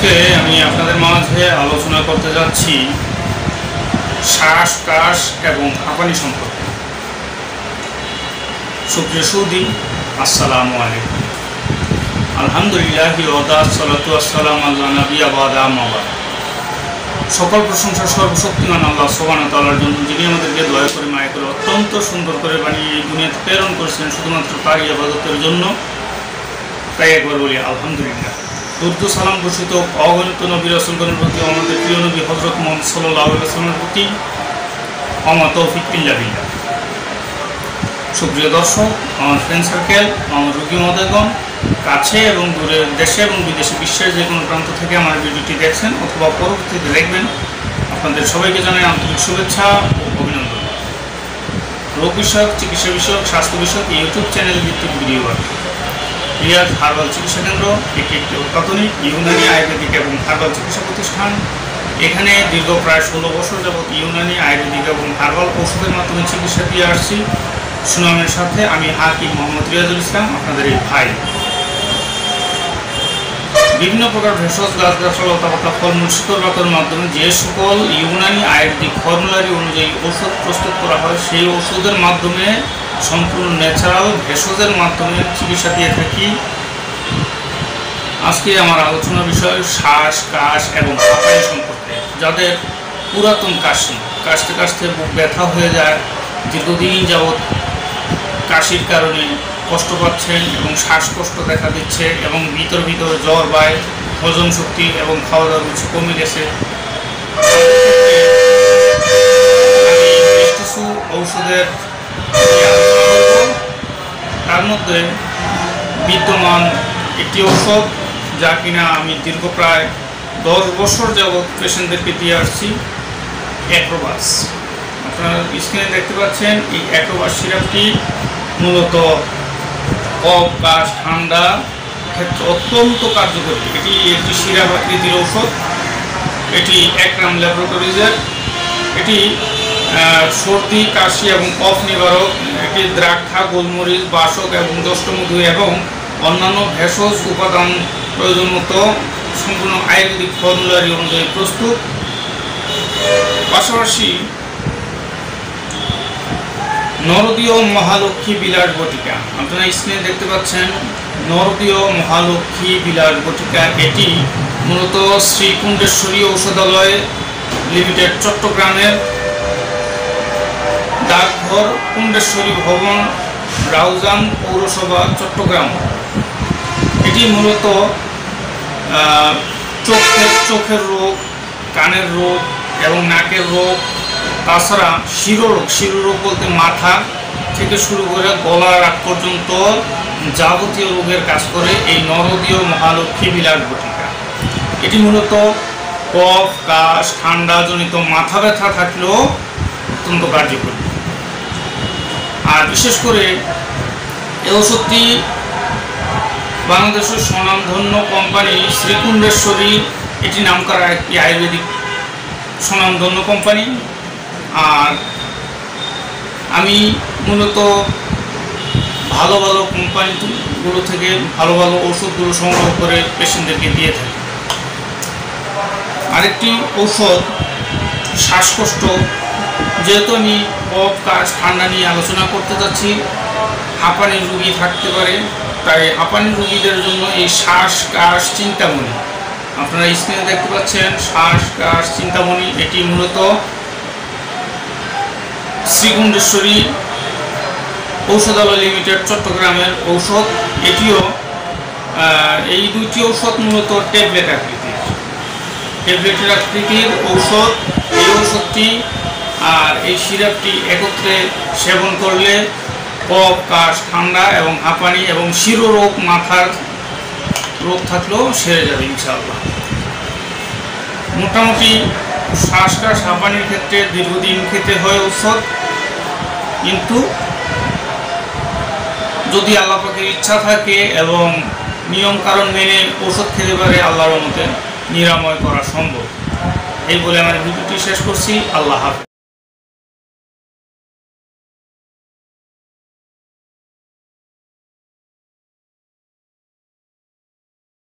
আজকে আমি আপনাদের মাঝে আলোচনা করতে যাচ্ছি শ্বাস কাশ এবং হাঁপানি সম্পর্কে। সুপ্রিয় সুধী, আসসালামু আলাইকুম। আলহামদুলিল্লাহ ওয়াসসালাতু ওয়াসসালামু আলা নাবিয়্যিনা বা'দা আম্মা বা'দ। সকল প্রশংসা সর্বশক্তিমান আল্লাহ সুবহানাহু ওয়া তাআলার জন্য, যিনি আমাদেরকে দয়া করে মায়া করে অত্যন্ত সুন্দর করে বানিয়ে এই দুনিয়াতে প্রেরণ করেছেন শুধুমাত্র তারই ইবাদতের জন্য। তাই একবার বলি আলহামদুলিল্লাহ। দুর্দ সালাম ঘোষিত অগণিত নবী রাসূলগণের প্রতি, আমাদের প্রিয় নবী হযরত মুহাম্মদ সাল্লাল্লাহু আলাইহি ওয়াসাল্লামের প্রতি, আমা তৌফিক ইল্লা বিল্লাহ। সুপ্রিয় দর্শক, আমার ফ্রেন্ড সার্কেল, আমার রোগী মহোদয়গণ, কাছে এবং দূরে, দেশে এবং বিদেশে, বিশ্বের যে কোনো প্রান্ত থেকে আমার ভিডিওটি দেখছেন অথবা পরবর্তীতে দেখবেন, আপনাদের সবাইকে জানাই আন্তরিক শুভেচ্ছা ও অভিনন্দন। রোগ বিষয়ক, চিকিৎসা বিষয়ক, স্বাস্থ্য বিষয়ক ইউটিউব চ্যানেল ভিত্তিক ভিডিও রিয়াজ হার্বাল চিকিৎসা কেন্দ্র একটি অত্যাধুনিক ইউনানি আয়ুর্বেদিক এবং হার্বাল চিকিৎসা প্রতিষ্ঠান। এখানে দীর্ঘ প্রায় 16 বছর যাবৎ ইউনানি আয়ুর্বেদিক এবং হার্বাল ঔষধের মাধ্যমে চিকিৎসা দিয়ে আসছি সুনামের সাথে। আমি হাকিম মোহাম্মদ রিয়াজুল ইসলাম, আপনাদের এই ভাই। বিভিন্ন প্রকার ভেষজ গাছগাছালি, লতাপাতা, ফলমূল, শীতল পাতার মাধ্যমে যে সকল ইউনানি আয়ুর্বেদিক ফর্মুলারি অনুযায়ী ঔষধ প্রস্তুত করা হয়, সেই ঔষধের মাধ্যমে সম্পূর্ণ ন্যাচারাল ভেষজের মাধ্যমে চিকিৎসা দিয়ে থাকি। আজকে আমার আলোচনার বিষয় শ্বাস কাশ এবং হাঁপানি সম্পর্কে। যাদের পুরাতন কাশতে কাশতে বুক ব্যথা হয়ে যায়, দীর্ঘদিন যাবৎ কাশির কারণে কষ্ট পাচ্ছেন এবং শ্বাসকষ্ট দেখা দিচ্ছে এবং ভিতরে জ্বর বায়, হজম শক্তি এবং খাওয়া দাওয়ার রুচি কমে গেছে, আমি বেশ কিছু ঔষধের তার মধ্যে বিদ্যমান একটি ঔষধ যা কিনা আমি দীর্ঘ প্রায় 10 বছর যাবৎ পেশেন্টদেরকে দিয়ে আসছি, অ্যাক্রোবাস। আপনারা স্ক্রিনে দেখতে পাচ্ছেন এই অ্যাক্রোবাস সিরাপটি মূলত কফ, কাশ, ঠান্ডা ক্ষেত্রে অত্যন্ত কার্যকরী। এটি একটি সিরাপ আকৃতির ঔষধ। এটি একরাম ল্যাবরেটরিজের। এটি সর্দি, কাশি এবং কফ নিবারক। এটি দ্রাক্ষা, গোলমরিচ, বাসক এবং দষ্টমধু এবং অন্যান্য ভেষজ উপাদান প্রয়োজন মতো সম্পূর্ণ আয়ুর্বেদিক ফর্মুলারি অনুযায়ী প্রস্তুত। পাশাপাশি নরদীয় মহালক্ষ্মী বিলাস বটিকা, আপনারা স্ক্রিনে দেখতে পাচ্ছেন নরদীয় মহালক্ষ্মী বিলাস বটিকা। এটি মূলত শ্রী কুণ্ডেশ্বরী ঔষধালয় লিমিটেড, চট্টগ্রামের ডাকঘর, কুণ্ডেশ্বরী ভবন, রাউজান পৌরসভা, চট্টগ্রাম। এটি মূলত চোখের রোগ, কানের রোগ এবং নাকের রোগ, তাছাড়া শিরোরোগ বলতে মাথা থেকে শুরু করে গলার আগ পর্যন্ত যাবতীয় রোগের কাজ করে এই নরদীয় মহালক্ষ্মী বিলাস বটিকা। এটি মূলত কফ, কাশ, ঠান্ডাজনিত মাথা ব্যথা থাকলেও অত্যন্ত কার্যকরী। আর বিশেষ করে এই ওষুধটি বাংলাদেশের স্বনামধন্য কোম্পানি শ্রীকুণ্ডেশ্বরী, এটি নামকরা একটি আয়ুর্বেদিক স্বনামধন্য কোম্পানি। আর আমি মূলত ভালো কোম্পানিগুলো থেকে ভালো ওষুধগুলো সংগ্রহ করে পেশেন্টদেরকে দিয়ে থাকি। আরেকটি ঔষধ শ্বাসকষ্ট, যেহেতু আমি কফ, কাশ, ঠান্ডা নিয়ে আলোচনা করতে যাচ্ছি, হাঁপানির রোগী থাকতে পারে, তাই হাঁপানির রোগীদের জন্য এই শ্বাস কাশ চিন্তামণি, আপনারা স্ক্রিনে দেখতে পাচ্ছেন শ্বাস কাশ চিন্তামণি। এটি মূলত শ্রীকুণ্ডেশ্বরী ঔষধালয় লিমিটেড, চট্টগ্রামের ঔষধ। এটিও এই দুটি ঔষধ মূলত ট্যাবলেটের আকৃতির ঔষধ। এই ঔষধটি আর এই সিরাপটি একত্রে সেবন করলে কফ, কাশ, ঠান্ডা এবং হাঁপানি এবং শিরোরোগ, মাথার রোগ থাকলেও সেরে যাবে ইনশাআল্লাহ। মোটামুটি শ্বাস কাশ হাঁপানির ক্ষেত্রে দীর্ঘদিন খেতে হয় ঔষধ, কিন্তু যদি আল্লাহ পাকের ইচ্ছা থাকে এবং নিয়ম কারণ মেনে ঔষধ খেতে পারে, আল্লাহর রহমতে নিরাময় করা সম্ভব। এই বলে আমার ভিডিওটি শেষ করছি। আল্লাহ হাফেজ।